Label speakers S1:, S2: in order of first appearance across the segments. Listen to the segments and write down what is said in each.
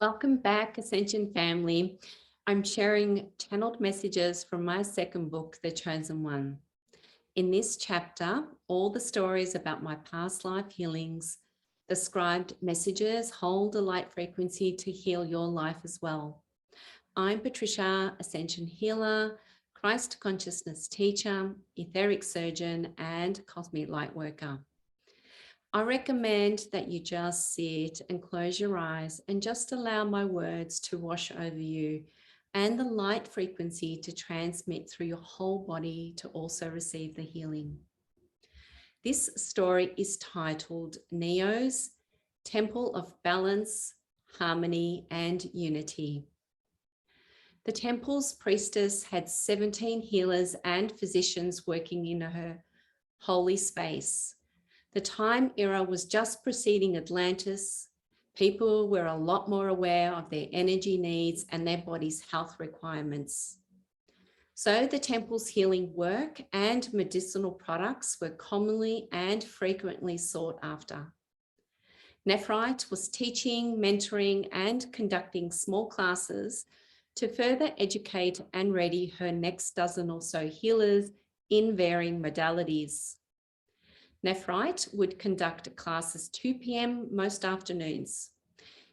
S1: Welcome back, Ascension family. I'm sharing channeled messages from my second book, The Chosen One. In this chapter, all the stories about my past life healings, the scribed messages hold a light frequency to heal your life as well. I'm Patrizia, Ascension healer, Christ consciousness teacher, etheric surgeon, and cosmic light worker. I recommend that you just sit and close your eyes and just allow my words to wash over you and the light frequency to transmit through your whole body to also receive the healing. This story is titled Neo's Temple of Balance, Harmony, and Unity. The temple's priestess had 17 healers and physicians working in her holy space. The time era was just preceding Atlantis. People were a lot more aware of their energy needs and their body's health requirements. So the temple's healing work and medicinal products were commonly and frequently sought after. Nephrite was teaching, mentoring, and conducting small classes to further educate and ready her next dozen or so healers in varying modalities. Nephrite would conduct classes 2 p.m. most afternoons.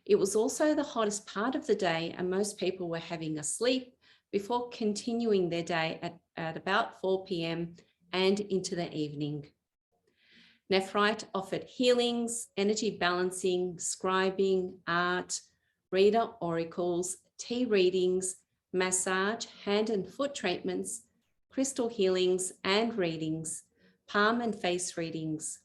S1: It was also the hottest part of the day and most people were having a sleep before continuing their day at about 4 p.m. and into the evening. Nephrite offered healings, energy balancing, scribing, art, reader oracles, tea readings, massage, hand and foot treatments, crystal healings and readings, palm and face readings.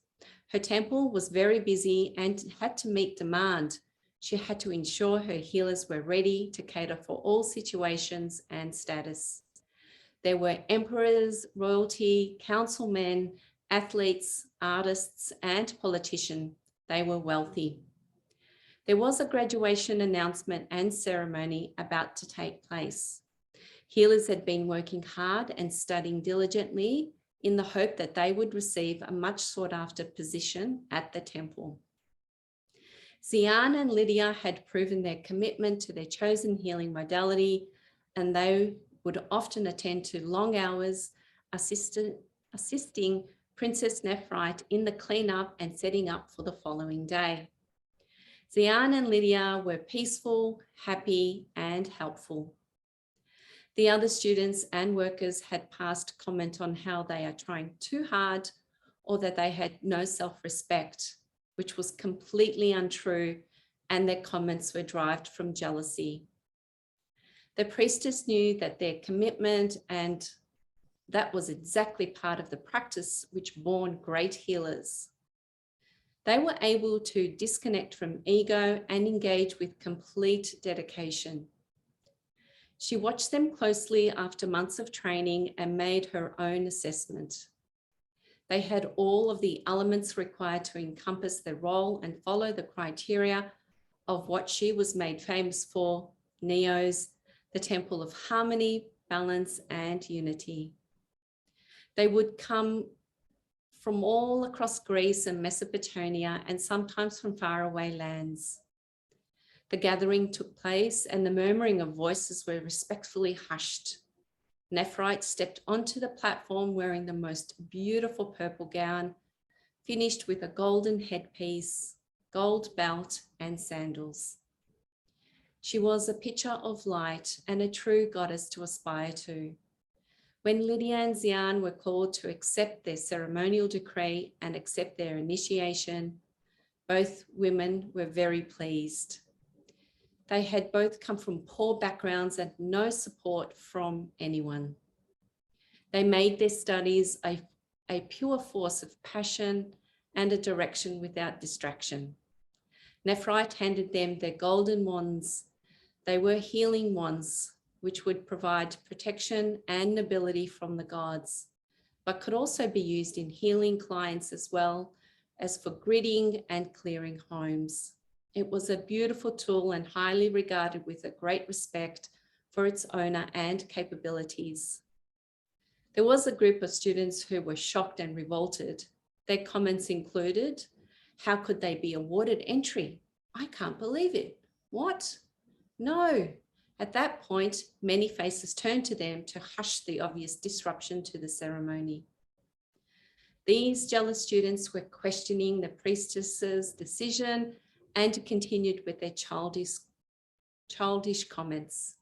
S1: Her temple was very busy and had to meet demand. She had to ensure her healers were ready to cater for all situations and status. There were emperors, royalty, councilmen, athletes, artists, and politicians. They were wealthy. There was a graduation announcement and ceremony about to take place. Healers had been working hard and studying diligently in the hope that they would receive a much sought after position at the temple. Zian and Lydia had proven their commitment to their chosen healing modality, and they would often attend to long hours, assisting Princess Nephrite in the cleanup and setting up for the following day. Zian and Lydia were peaceful, happy, and helpful. The other students and workers had passed comment on how they are trying too hard or that they had no self-respect, which was completely untrue, and their comments were derived from jealousy. The priestess knew that their commitment, and that was exactly part of the practice which born great healers. They were able to disconnect from ego and engage with complete dedication. She watched them closely after months of training and made her own assessment. They had all of the elements required to encompass their role and follow the criteria of what she was made famous for, Neo's, the Temple of Harmony, Balance, and Unity. They would come from all across Greece and Mesopotamia and sometimes from faraway lands. The gathering took place and the murmuring of voices were respectfully hushed. Nephrite stepped onto the platform wearing the most beautiful purple gown, finished with a golden headpiece, gold belt, and sandals. She was a picture of light and a true goddess to aspire to. When Lydia and Zian were called to accept their ceremonial decree and accept their initiation, both women were very pleased. They had both come from poor backgrounds and no support from anyone. They made their studies a pure force of passion and a direction without distraction. Nephrite handed them their golden wands. They were healing wands, which would provide protection and ability from the gods, but could also be used in healing clients as well as for gridding and clearing homes. It was a beautiful tool and highly regarded with a great respect for its owner and capabilities. There was a group of students who were shocked and revolted. Their comments included, how could they be awarded entry? I can't believe it. What? No. At that point, many faces turned to them to hush the obvious disruption to the ceremony. These jealous students were questioning the priestess's decision and continued with their childish comments.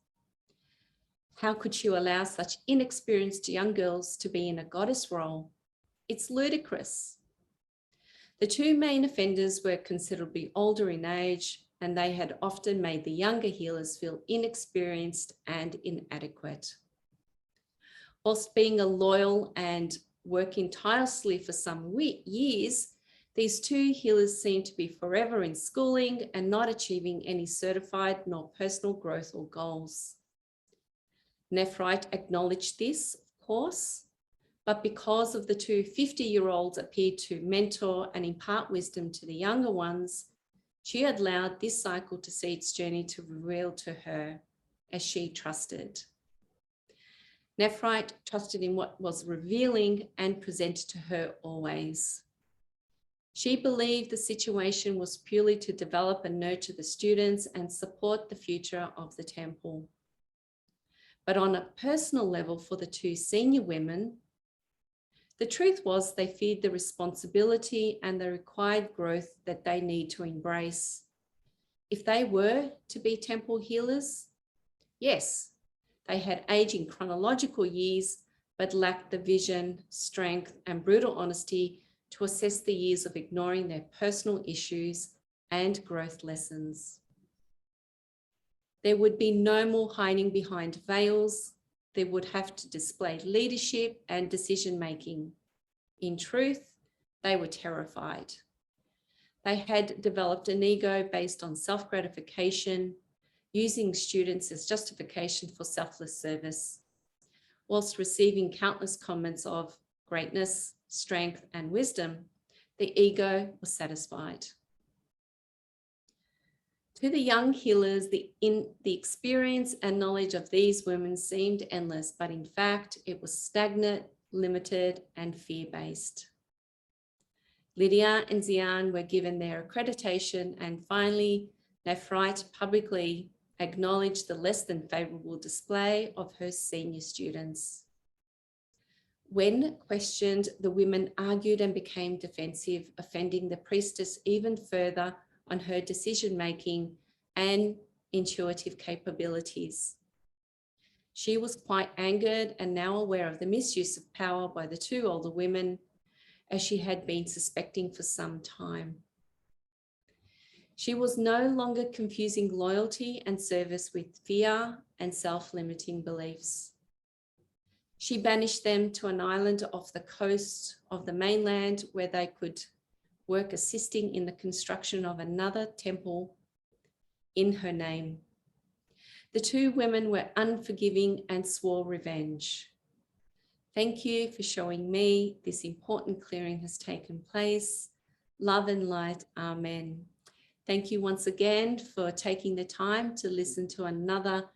S1: How could she allow such inexperienced young girls to be in a goddess role? It's ludicrous. The two main offenders were considerably older in age, and they had often made the younger healers feel inexperienced and inadequate. Whilst being a loyal and working tirelessly for some years, these two healers seemed to be forever in schooling and not achieving any certified nor personal growth or goals. Nephrite acknowledged this, of course, but because of the two 50-year-olds appeared to mentor and impart wisdom to the younger ones, she allowed this cycle to see its journey to reveal to her as she trusted. Nephrite trusted in what was revealing and presented to her always. She believed the situation was purely to develop and nurture the students and support the future of the temple. But on a personal level for the two senior women, the truth was they feared the responsibility and the required growth that they need to embrace. If they were to be temple healers, yes, they had aging chronological years, but lacked the vision, strength, and brutal honesty to assess the years of ignoring their personal issues and growth lessons. There would be no more hiding behind veils. They would have to display leadership and decision-making. In truth, they were terrified. They had developed an ego based on self-gratification, using students as justification for selfless service, whilst receiving countless comments of greatness, strength, and wisdom. The ego was satisfied. To the young healers, the experience and knowledge of these women seemed endless, but in fact, it was stagnant, limited, and fear-based. Lydia and Xian were given their accreditation, and finally, Nephrite publicly acknowledged the less than favorable display of her senior students. When questioned, the women argued and became defensive, offending the priestess even further on her decision-making and intuitive capabilities. She was quite angered and now aware of the misuse of power by the two older women, as she had been suspecting for some time. She was no longer confusing loyalty and service with fear and self-limiting beliefs. She banished them to an island off the coast of the mainland where they could work assisting in the construction of another temple in her name. The two women were unforgiving and swore revenge. Thank you for showing me this important clearing has taken place. Love and light. Amen. Thank you once again for taking the time to listen to another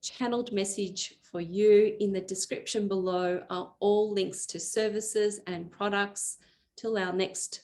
S1: channeled message for you. In the description below are all links to services and products till our next